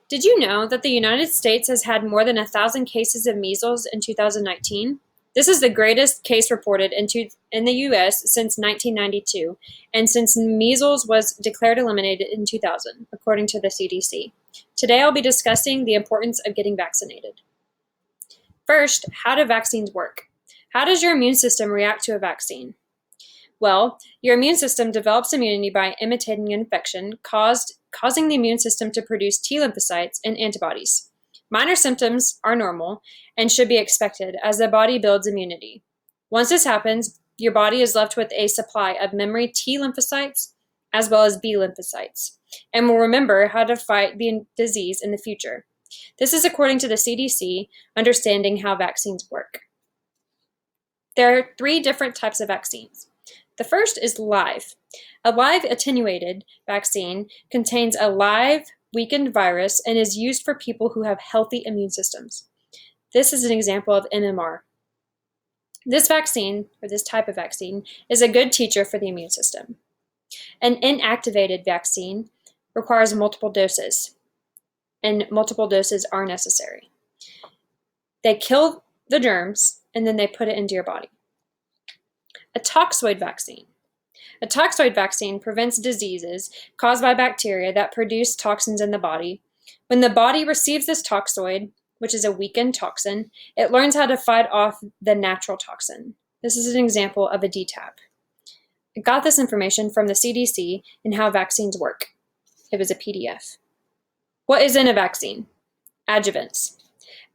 Did you know that the United States has had more than 1,000 cases of measles in 2019? This is the greatest case reported in the U.S. since 1992, and since measles was declared eliminated in 2000, according to the CDC. Today I'll be discussing the importance of getting vaccinated. First, how do vaccines work? How does your immune system react to a vaccine? Well, your immune system develops immunity by imitating an infection, causing the immune system to produce T lymphocytes and antibodies. Minor symptoms are normal and should be expected as the body builds immunity. Once this happens, your body is left with a supply of memory T lymphocytes as well as B lymphocytes, and will remember how to fight the disease in the future. This is according to the CDC, understanding how vaccines work. There are 3 different types of vaccines. The first is live. A live attenuated vaccine contains a live weakened virus and is used for people who have healthy immune systems. This is an example of MMR. This vaccine, or this type of vaccine, is a good teacher for the immune system. An inactivated vaccine requires multiple doses, and multiple doses are necessary. They kill the germs, and then they put it into your body. A toxoid vaccine. A toxoid vaccine prevents diseases caused by bacteria that produce toxins in the body. When the body receives this toxoid, which is a weakened toxin, it learns how to fight off the natural toxin. This is an example of a DTaP. I got this information from the CDC and how vaccines work. It was a PDF. What is in a vaccine? Adjuvants.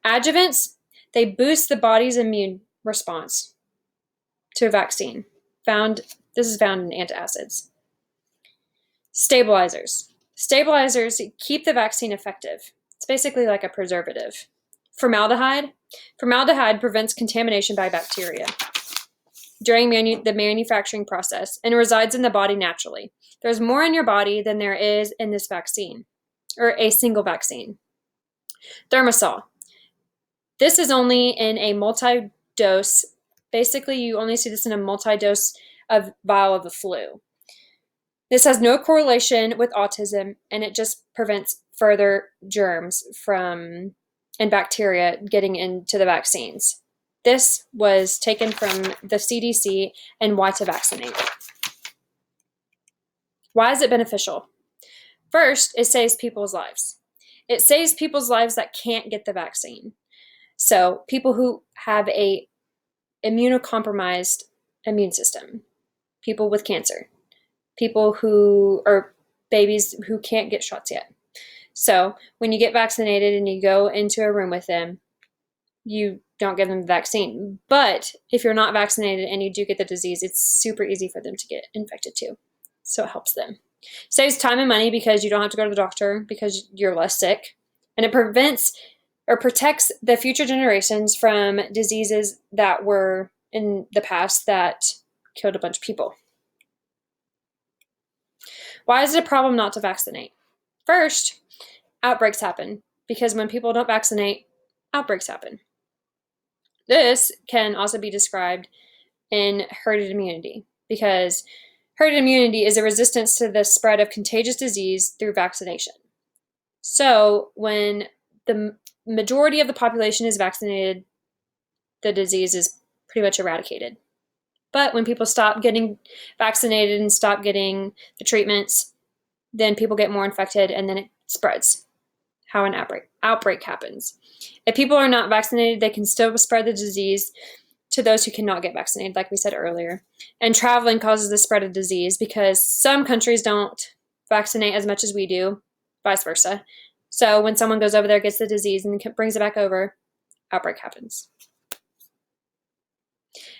Adjuvants, they boost the body's immune response to a vaccine. This is found in antacids. Stabilizers. Stabilizers keep the vaccine effective. It's basically like a preservative. Formaldehyde. Formaldehyde prevents contamination by bacteria during the manufacturing process and resides in the body naturally. There's more in your body than there is in this vaccine, or a single vaccine. Thimerosal. This is only in a multi-dose. Basically, you only see this in a multi-dose of vial of the flu. This has no correlation with autism, and it just prevents further germs and bacteria getting into the vaccines. This was taken from the CDC and why to vaccinate. Why is it beneficial? First, it saves people's lives. It saves people's lives that can't get the vaccine. So people who have a immunocompromised immune system, people with cancer, people who are babies who can't get shots yet. So when you get vaccinated and you go into a room with them, you don't give them the vaccine. But if you're not vaccinated and you do get the disease, it's super easy for them to get infected too. So it helps them. Saves time and money because you don't have to go to the doctor because you're less sick. And it prevents or protects the future generations from diseases that were in the past that killed a bunch of people. Why is it a problem not to vaccinate? First, outbreaks happen because when people don't vaccinate, outbreaks happen. This can also be described in herd immunity because herd immunity is a resistance to the spread of contagious disease through vaccination. So when the majority of the population is vaccinated, the disease is pretty much eradicated. But when people stop getting vaccinated and stop getting the treatments, then people get more infected and then it spreads. How an outbreak happens. If people are not vaccinated, they can still spread the disease to those who cannot get vaccinated, like we said earlier. And traveling causes the spread of disease because some countries don't vaccinate as much as we do, vice versa. So when someone goes over there, gets the disease, and brings it back over, outbreak happens.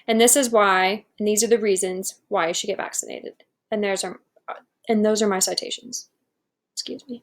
And this is why, and these are the reasons why you should get vaccinated. And those are my citations. Excuse me.